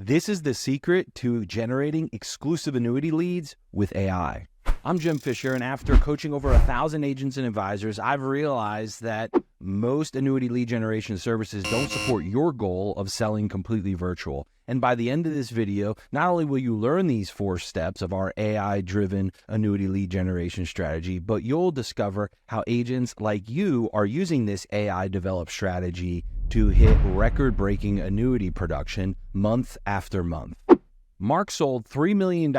This is the secret to generating exclusive annuity leads with AI. I'm Jim Fisher, and after coaching over 1,000 agents and advisors, I've realized that most annuity lead generation services don't support your goal of selling completely virtual. And by the end of this video, not only will you learn these 4 steps of our AI-driven annuity lead generation strategy, but you'll discover how agents like you are using this AI-developed strategy to hit record-breaking annuity production month after month. Mark sold $3 million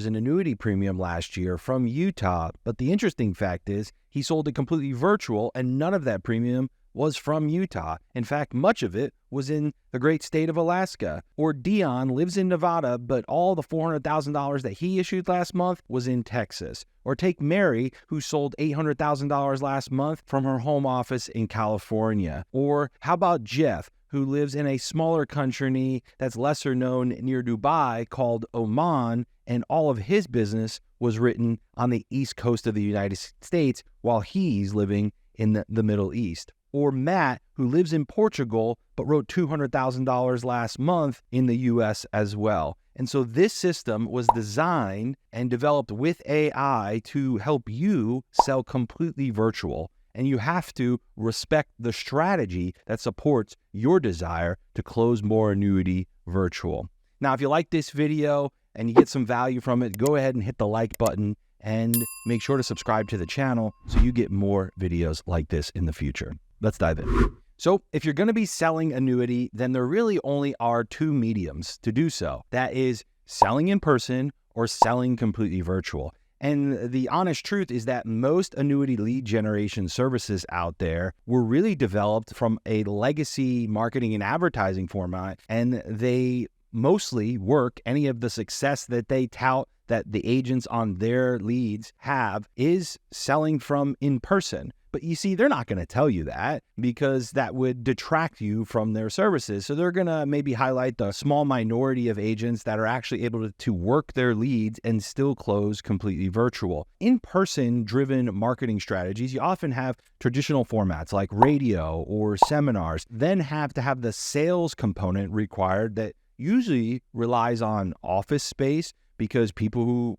in annuity premium last year from Utah, but the interesting fact is he sold it completely virtual, and none of that premium was from Utah. In fact, much of it was in the great state of Alaska. Or Dion lives in Nevada, but all the $400,000 that he issued last month was in Texas. Or take Mary, who sold $800,000 last month from her home office in California. Or how about Jeff, who lives in a smaller country that's lesser known near Dubai called Oman, and all of his business was written on the East Coast of the United States while he's living in the Middle East. Or Matt, who lives in Portugal, but wrote $200,000 last month in the US as well. And so this system was designed and developed with AI to help you sell completely virtual. And you have to respect the strategy that supports your desire to close more annuity virtual. Now, if you like this video and you get some value from it, go ahead and hit the like button and make sure to subscribe to the channel so you get more videos like this in the future. Let's dive in. So if you're going to be selling annuity, then there really only are 2 mediums to do so. That is selling in person or selling completely virtual. And the honest truth is that most annuity lead generation services out there were really developed from a legacy marketing and advertising format, and they mostly work. Any of the success that they tout that the agents on their leads have is selling from in person. But you see, they're not going to tell you that because that would detract you from their services. So they're going to maybe highlight the small minority of agents that are actually able to work their leads and still close completely virtual. In-person driven marketing strategies, you often have traditional formats like radio or seminars, then have to have the sales component required that usually relies on office space, because people who,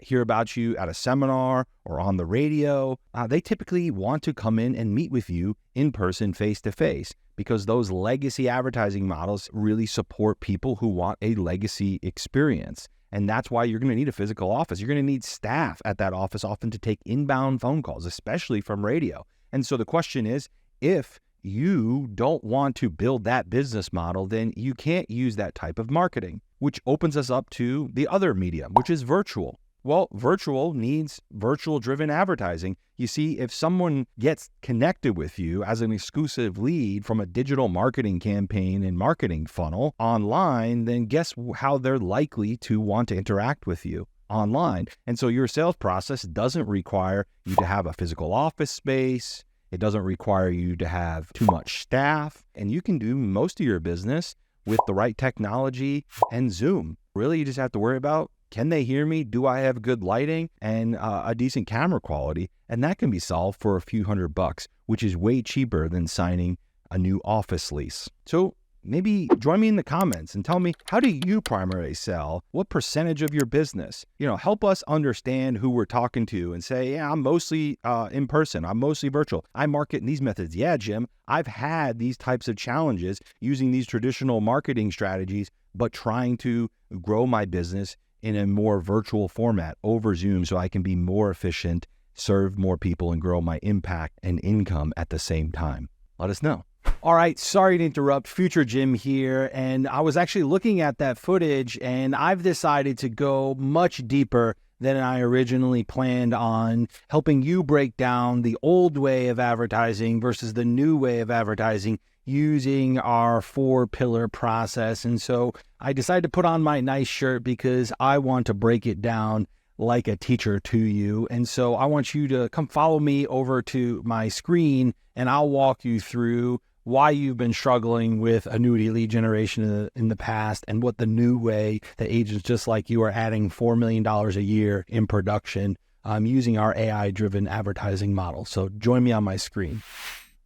hear about you at a seminar or on the radio, they typically want to come in and meet with you in person, face to face, because those legacy advertising models really support people who want a legacy experience. And that's why you're going to need a physical office. You're going to need staff at that office often to take inbound phone calls, especially from radio. And so the question is, if you don't want to build that business model, then you can't use that type of marketing, which opens us up to the other medium, which is virtual. Well, virtual needs virtual-driven advertising. You see, if someone gets connected with you as an exclusive lead from a digital marketing campaign and marketing funnel online, then guess how they're likely to want to interact with you online. And so your sales process doesn't require you to have a physical office space. It doesn't require you to have too much staff, and you can do most of your business with the right technology and Zoom. Really, you just have to worry about, can they hear me? Do I have good lighting and a decent camera quality? And that can be solved for a few $100, which is way cheaper than signing a new office lease. So maybe join me in the comments and tell me, how do you primarily sell? What percentage of your business? Help us understand who we're talking to and say, yeah, I'm mostly in person. I'm mostly virtual. I market in these methods. Yeah, Jim, I've had these types of challenges using these traditional marketing strategies, but trying to grow my business in a more virtual format over Zoom so I can be more efficient, serve more people, and grow my impact and income at the same time. Let us know. All right, sorry to interrupt. Future Jim here. And I was actually looking at that footage, and I've decided to go much deeper than I originally planned on helping you break down the old way of advertising versus the new way of advertising using our 4-pillar process. And so I decided to put on my nice shirt because I want to break it down like a teacher to you. And so I want you to come follow me over to my screen, and I'll walk you through why you've been struggling with annuity lead generation in the past, and what the new way that agents just like you are adding $4 million a year in production using our AI-driven advertising model. So join me on my screen.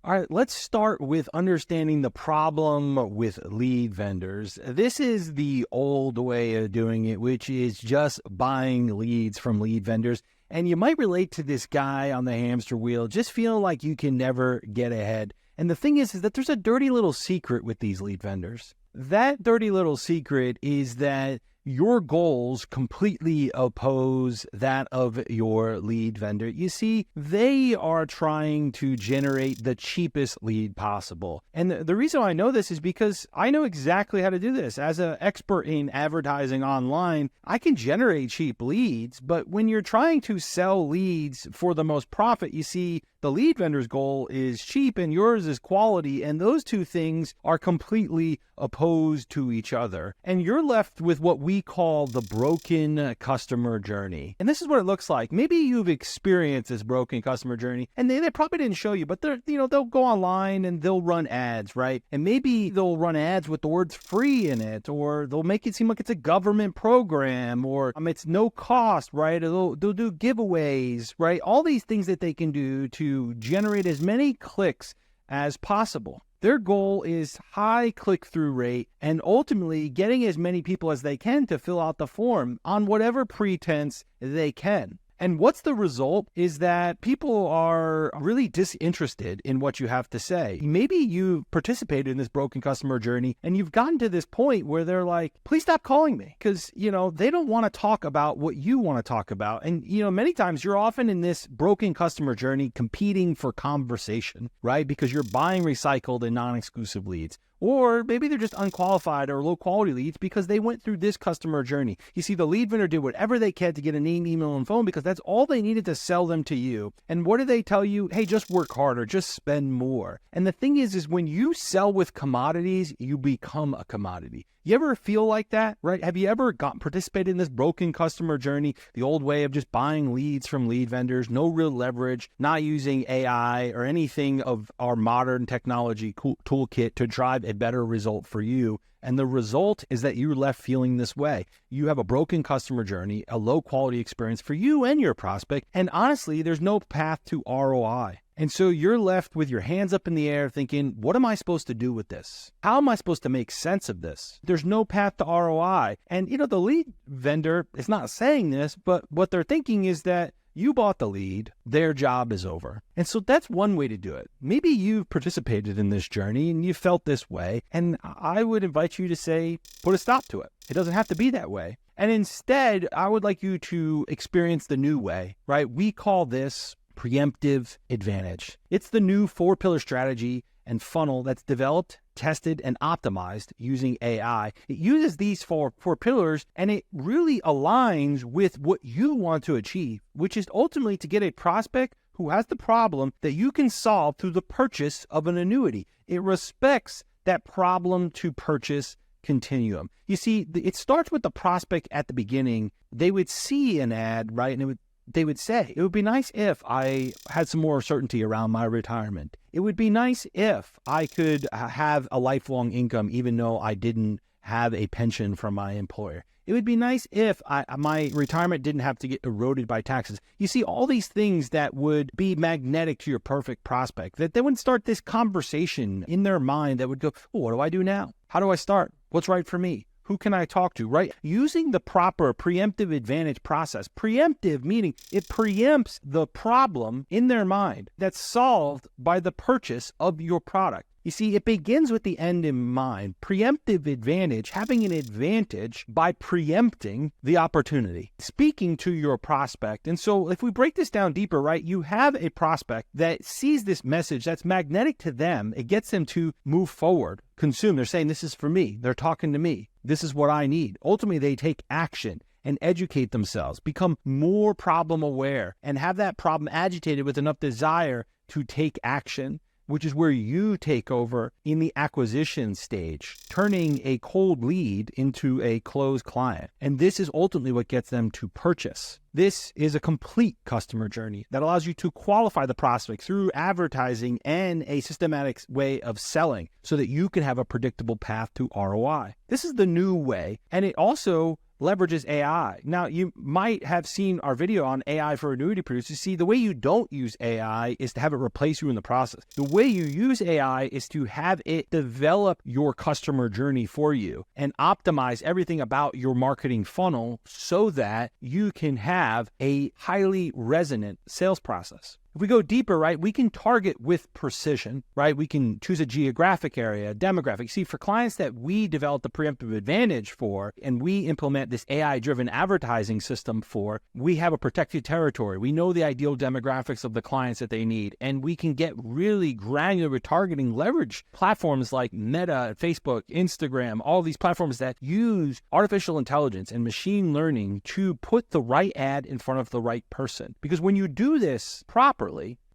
All right, let's start with understanding the problem with lead vendors. This is the old way of doing it, which is just buying leads from lead vendors. And you might relate to this guy on the hamster wheel, just feeling like you can never get ahead. And the thing is that there's a dirty little secret with these lead vendors. That dirty little secret is that your goals completely oppose that of your lead vendor. You see, they are trying to generate the cheapest lead possible. And the reason I know this is because I know exactly how to do this. As an expert in advertising online, I can generate cheap leads, but when you're trying to sell leads for the most profit, you see, the lead vendor's goal is cheap and yours is quality, and those two things are completely opposed to each other. And you're left with what we call the broken customer journey. And this is what it looks like. Maybe you've experienced this broken customer journey, and they probably didn't show you, but they'll go online and they'll run ads, right? And maybe they'll run ads with the words free in it, or they'll make it seem like it's a government program, or it's no cost, right? They'll do giveaways, right? All these things that they can do to generate as many clicks as possible. Their goal is high click-through rate and ultimately getting as many people as they can to fill out the form on whatever pretense they can. And what's the result is that people are really disinterested in what you have to say. Maybe you participated in this broken customer journey and you've gotten to this point where they're like, please stop calling me, because, they don't want to talk about what you want to talk about. And, many times you're often in this broken customer journey competing for conversation, right? Because you're buying recycled and non-exclusive leads. Or maybe they're just unqualified or low quality leads because they went through this customer journey. You see, the lead vendor did whatever they can to get a name, email, and phone because that's all they needed to sell them to you. And what do they tell you? Hey, just work harder, just spend more. And the thing is when you sell with commodities, you become a commodity. You ever feel like that, right? Have you ever participated in this broken customer journey, the old way of just buying leads from lead vendors, no real leverage, not using AI or anything of our modern technology toolkit to drive a better result for you? And the result is that you're left feeling this way. You have a broken customer journey, a low quality experience for you and your prospect. And honestly, there's no path to ROI. And so you're left with your hands up in the air thinking, what am I supposed to do with this? How am I supposed to make sense of this? There's no path to ROI. And, the lead vendor is not saying this, but what they're thinking is that you bought the lead, their job is over. And so that's one way to do it. Maybe you've participated in this journey and you felt this way. And I would invite you to say, put a stop to it. It doesn't have to be that way. And instead, I would like you to experience the new way, right? We call this preemptive advantage. It's the new 4-pillar strategy and funnel that's developed, tested, and optimized using AI. It uses these four pillars, and it really aligns with what you want to achieve, which is ultimately to get a prospect who has the problem that you can solve through the purchase of an annuity. It respects that problem to purchase continuum. You see, it starts with the prospect at the beginning. They would see an ad, right? And they would say, it would be nice if I had some more certainty around my retirement. It would be nice if I could have a lifelong income, even though I didn't have a pension from my employer. It would be nice if my retirement didn't have to get eroded by taxes. You see, all these things that would be magnetic to your perfect prospect, that they would start this conversation in their mind that would go, well, what do I do now? How do I start? What's right for me? Who can I talk to, right? Using the proper preemptive advantage process. Preemptive meaning it preempts the problem in their mind that's solved by the purchase of your product. You see, it begins with the end in mind. Preemptive advantage, having an advantage by preempting the opportunity, speaking to your prospect. And so if we break this down deeper, right, you have a prospect that sees this message that's magnetic to them. It gets them to move forward, consume. They're saying, this is for me. They're talking to me. This is what I need. Ultimately, they take action and educate themselves, become more problem aware, and have that problem agitated with enough desire to take action, which is where you take over in the acquisition stage, turning a cold lead into a closed client. And this is ultimately what gets them to purchase. This is a complete customer journey that allows you to qualify the prospect through advertising and a systematic way of selling so that you can have a predictable path to ROI. This is the new way, and it also leverages AI. Now, you might have seen our video on AI for annuity producers. See, the way you don't use AI is to have it replace you in the process. The way you use AI is to have it develop your customer journey for you and optimize everything about your marketing funnel so that you can have a highly resonant sales process. If we go deeper, right, we can target with precision, right? We can choose a geographic area, a demographic. See, for clients that we develop the preemptive advantage for, and we implement this AI-driven advertising system for, we have a protected territory. We know the ideal demographics of the clients that they need, and we can get really granular targeting, leverage platforms like Meta, Facebook, Instagram, all these platforms that use artificial intelligence and machine learning to put the right ad in front of the right person. Because when you do this properly,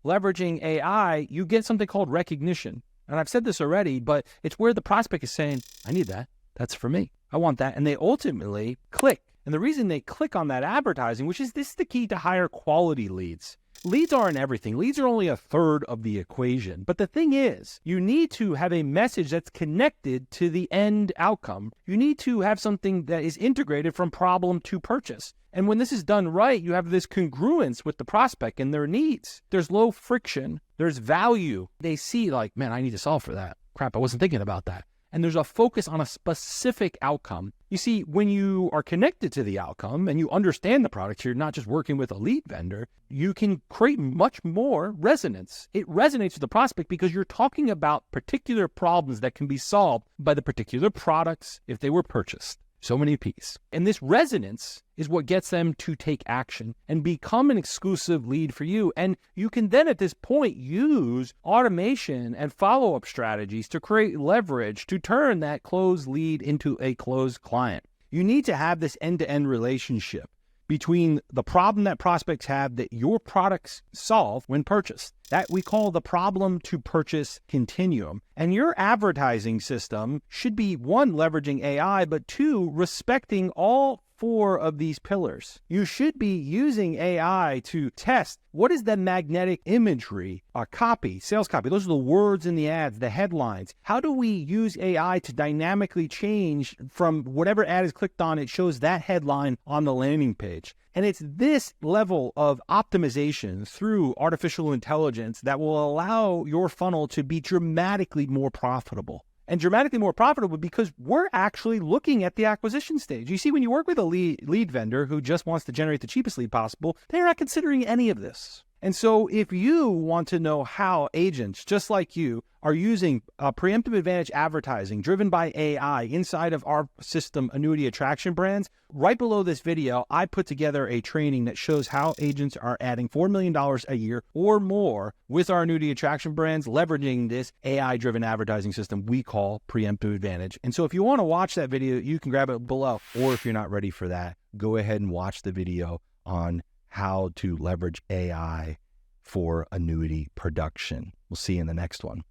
leveraging AI, you get something called recognition. And I've said this already, but it's where the prospect is saying, I need that. That's for me. I want that. And they ultimately click. And the reason they click on that advertising, which is this is the key to higher quality leads. Leads aren't everything. Leads are only a third of the equation. But the thing is, you need to have a message that's connected to the end outcome. You need to have something that is integrated from problem to purchase. And when this is done right, you have this congruence with the prospect and their needs. There's low friction. There's value. They see like, man, I need to solve for that. Crap, I wasn't thinking about that. And there's a focus on a specific outcome. You see, when you are connected to the outcome and you understand the product, you're not just working with a lead vendor, you can create much more resonance. It resonates with the prospect because you're talking about particular problems that can be solved by the particular products if they were purchased. So many P's. And this resonance is what gets them to take action and become an exclusive lead for you. And you can then at this point use automation and follow-up strategies to create leverage to turn that closed lead into a closed client. You need to have this end-to-end relationship between the problem that prospects have that your products solve when purchased. That we call the problem to purchase continuum. And your advertising system should be, one, leveraging AI, but two, respecting all four of these pillars. You should be using AI to test what is the magnetic imagery, copy, sales copy. Those are the words in the ads, the headlines. How do we use AI to dynamically change from whatever ad is clicked on, it shows that headline on the landing page. And it's this level of optimization through artificial intelligence that will allow your funnel to be dramatically more profitable. And dramatically more profitable because we're actually looking at the acquisition stage. You see, when you work with a lead vendor who just wants to generate the cheapest lead possible, they're not considering any of this. And so if you want to know how agents just like you are using preemptive advantage advertising driven by AI inside of our system, Annuity Attraction Brands, right below this video, I put together a training that shows how agents are adding $4 million a year or more with our Annuity Attraction Brands, leveraging this AI-driven advertising system we call Preemptive Advantage. And so if you want to watch that video, you can grab it below. Or if you're not ready for that, go ahead and watch the video on how to leverage AI for annuity production. We'll see you in the next one.